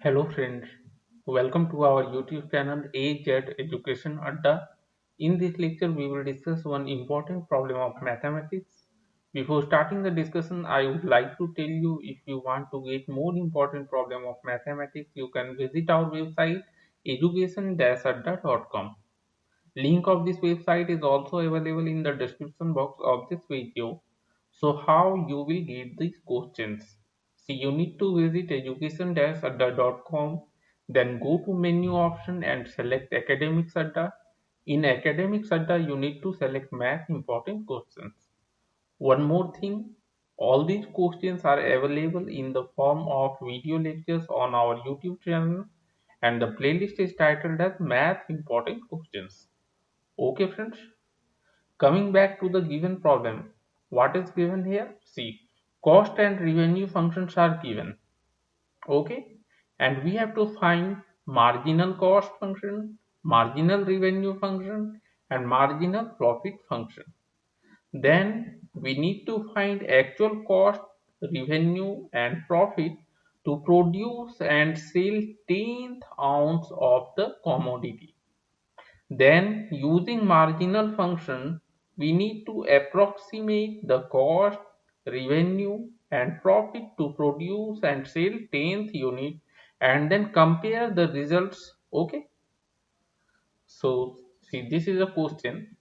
Hello friends, welcome to our YouTube channel AZ Education Adda. In this lecture, we will discuss one important problem of mathematics. Before starting the discussion, I would like to tell you if you want to get more important problem of mathematics, you can visit our website education-adda.com. Link of this website is also available in the description box of this video. So how you will get these questions? See, you need to visit education-adda.com, then go to menu option and select Academics Adda. In Academics Adda, you need to select Math Important Questions. One more thing, all these questions are available in the form of video lectures on our YouTube channel and the playlist is titled as Math Important Questions. Okay friends, coming back to the given problem, what is given here? See, cost and revenue functions are given. Okay, and we have to find marginal cost function, marginal revenue function, and marginal profit function. Then we need to find actual cost, revenue, and profit to produce and sell 10th ounce of the commodity. Then using marginal function, we need to approximate the cost, revenue and profit to produce and sell 10th unit and then compare the results. Okay. So see, this is a question.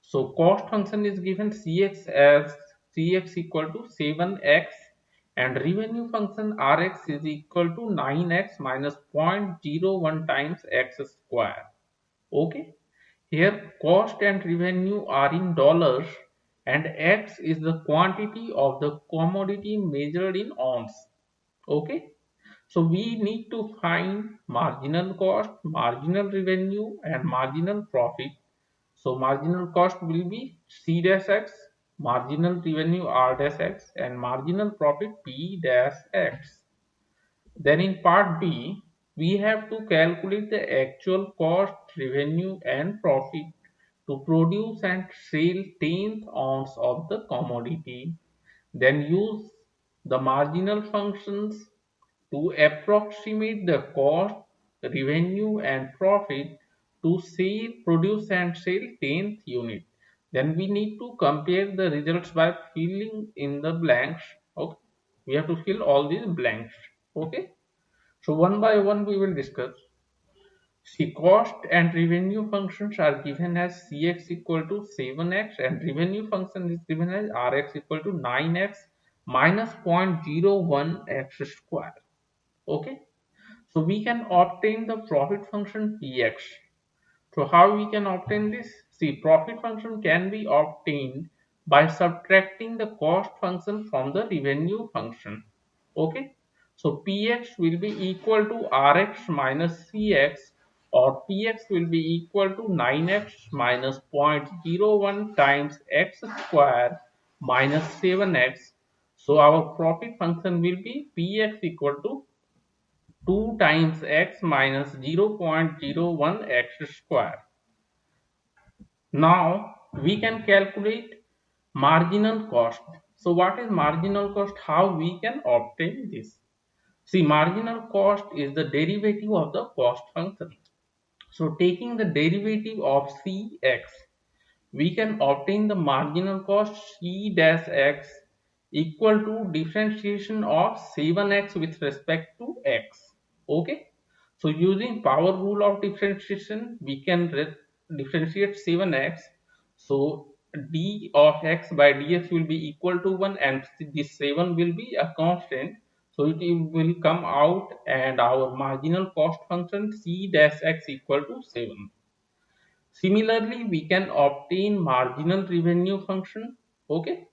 So cost function is given Cx as Cx equal to 7x and revenue function Rx is equal to 9x minus 0.01 times x square. Okay. Here cost and revenue are in dollars and X is the quantity of the commodity measured in ounce. Okay. So we need to find marginal cost, marginal revenue and marginal profit. So marginal cost will be C dash X, marginal revenue R dash X and marginal profit P dash X. Then in part B, we have to calculate the actual cost, revenue and profit to produce and sell 10th ounce of the commodity. Then use the marginal functions to approximate the cost, revenue and profit to sell, produce and sell 10th unit. Then we need to compare the results by filling in the blanks. Okay, we have to fill all these blanks. Okay. So one by one we will discuss. See, cost and revenue functions are given as Cx equal to 7x and revenue function is given as Rx equal to 9x minus 0.01 x square. Okay. So we can obtain the profit function Px. So how we can obtain this? See, profit function can be obtained by subtracting the cost function from the revenue function. Okay. So Px will be equal to Rx minus Cx or Px will be equal to 9x minus 0.01 times x square minus 7x. So our profit function will be Px equal to 2 times x minus 0.01 x square. Now we can calculate marginal cost. So what is marginal cost? How we can obtain this? See, marginal cost is the derivative of the cost function. So taking the derivative of Cx, we can obtain the marginal cost C dash x equal to differentiation of 7x with respect to x. Okay. So using power rule of differentiation, we can differentiate 7x. So d of x by dx will be equal to 1 and this 7 will be a constant. So it will come out and our marginal cost function C dash x equal to 7. Similarly, we can obtain marginal revenue function. Okay.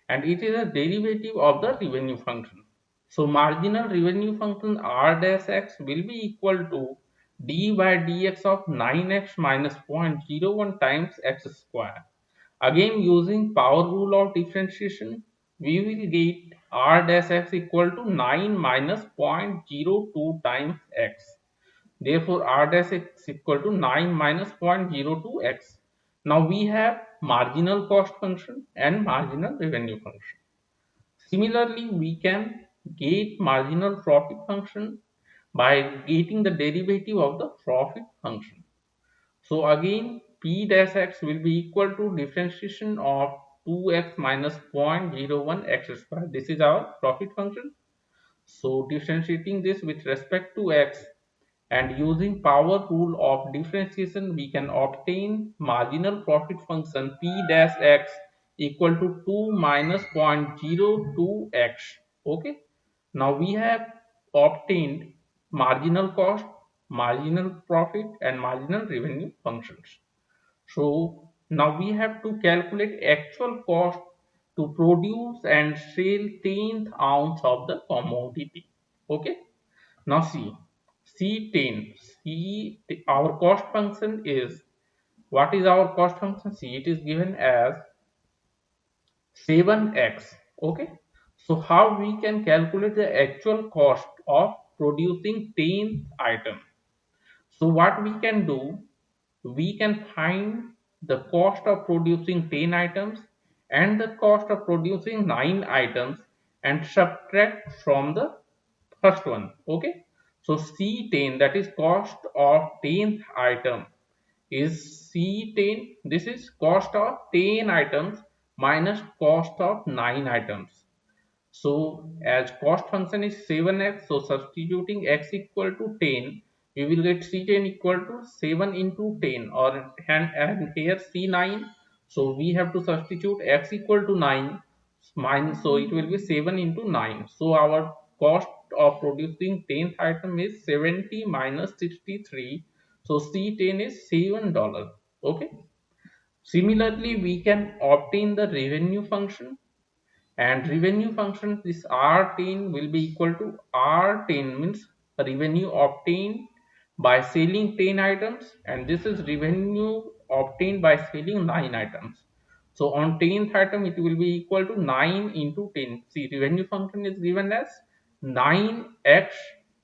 And it is a derivative of the revenue function. So marginal revenue function R dash x will be equal to d by dx of 9x minus 0.01 times x square. Again using power rule of differentiation, we will get R dash x equal to 9 minus 0.02 times x. Therefore, R dash x equal to 9 minus 0.02 x. Now we have marginal cost function and marginal revenue function. Similarly, we can get marginal profit function. by getting the derivative of the profit function. So again, p dash x will be equal to differentiation of 2x minus 0.01 x square. This is our profit function. So differentiating this with respect to x and using power rule of differentiation, we can obtain marginal profit function p dash x equal to 2 minus 0.02x. Okay. Now we have obtained marginal cost, marginal profit and marginal revenue functions. So now we have to calculate actual cost to produce and sell 10th ounce of the commodity. Okay. Now see, C10, our cost function is, what is our cost function? See, it is given as 7x. Okay. So how we can calculate the actual cost of producing 10th item? So what we can do, we can find the cost of producing 10 items and the cost of producing 9 items and subtract from the first one. Okay. So C10, that is cost of 10th item, is C10. This is cost of 10 items minus cost of 9 items. So as cost function is 7x, so substituting x equal to 10, we will get C10 equal to 7 into 10, or and here C9. So we have to substitute x equal to 9, so it will be 7 into 9. So our cost of producing 10th item is 70 minus 63. So C10 is $7. Okay. Similarly, we can obtain the revenue function, and revenue function, this R10 will be equal to R10 means revenue obtained by selling 10 items, and this is revenue obtained by selling 9 items. So on 10th item it will be equal to 9 into 10. See, revenue function is given as 9x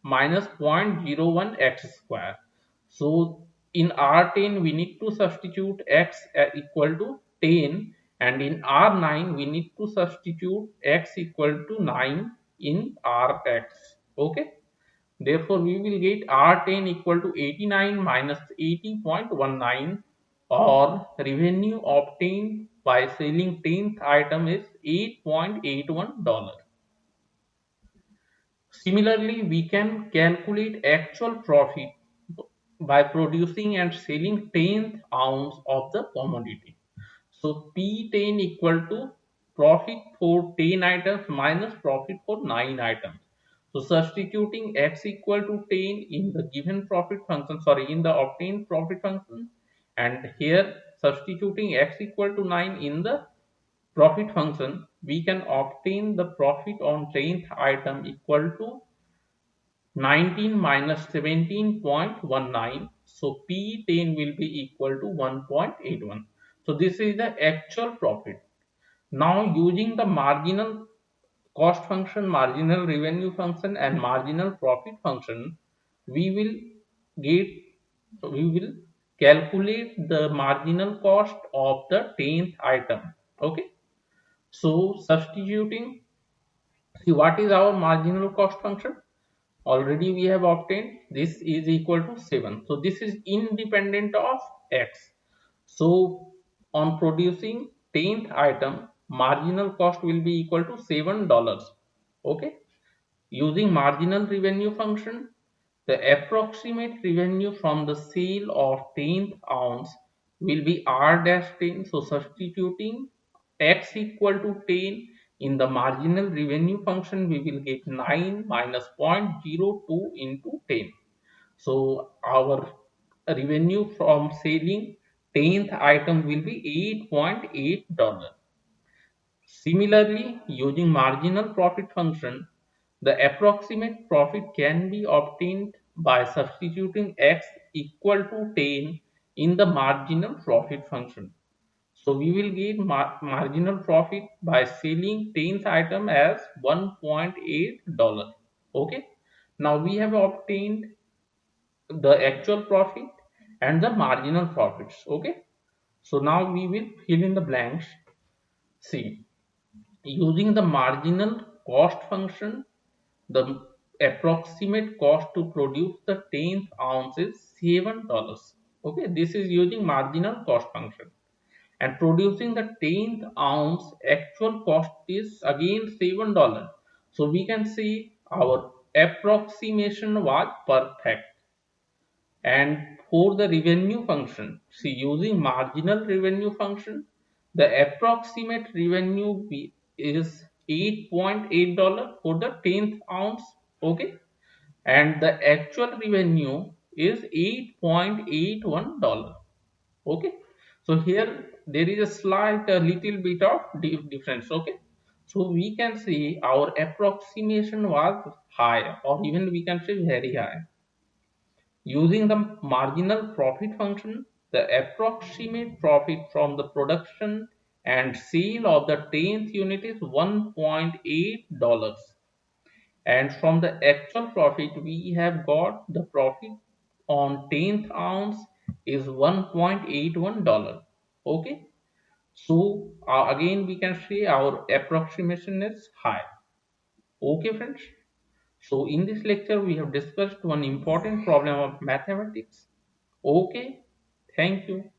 minus 0.01 x square. So in R10 we need to substitute x equal to 10, and in R9 we need to substitute x equal to 9 in Rx. Okay. Therefore we will get R10 equal to 89 minus 80.19, or revenue obtained by selling 10th item is $8.81. Similarly, we can calculate actual profit by producing and selling 10th ounce of the commodity. So P10 equal to profit for 10 items minus profit for 9 items. So substituting x equal to 10 in the given profit function, sorry, in the obtained profit function, and here substituting x equal to 9 in the profit function, we can obtain the profit on 10th item equal to 19 minus 17.19. So P10 will be equal to 1.81. So this is the actual profit. Now using the marginal cost function, marginal revenue function and marginal profit function, we will get, we will calculate the marginal cost of the 10th item. Okay. So substituting, see, what is our marginal cost function? Already we have obtained, this is equal to 7. So this is independent of x. So on producing 10th item, marginal cost will be equal to $7. Okay. Using marginal revenue function, the approximate revenue from the sale of 10th ounce will be R dash 10. So substituting x equal to 10 in the marginal revenue function, we will get 9 minus 0.02 into 10. So our revenue from selling 10th item will be $8.8. Similarly, using marginal profit function, the approximate profit can be obtained by substituting x equal to 10 in the marginal profit function. So we will get marginal profit by selling 10th item as $1.8. Okay. Now we have obtained the actual profit and the marginal profits. Okay. So now we will fill in the blanks. See, using the marginal cost function, the approximate cost to produce the 10th ounce is $7. Okay, this is using marginal cost function. And producing the 10th ounce actual cost is again $7. So we can see our approximation was perfect. And for the revenue function, see, using marginal revenue function, the approximate revenue is $8.8 for the 10th ounce. Okay, and the actual revenue is $8.81. Okay, so here there is a slight a little bit of difference. Okay, so we can see our approximation was high, or even we can say very high. Using the marginal profit function, the approximate profit from the production and sale of the 10th unit is $1.8, and from the actual profit we have got the profit on 10th ounce is $1.81. Okay, so again we can say our approximation is high. Okay friends, so in this lecture we have discussed one important problem of mathematics. Okay, thank you.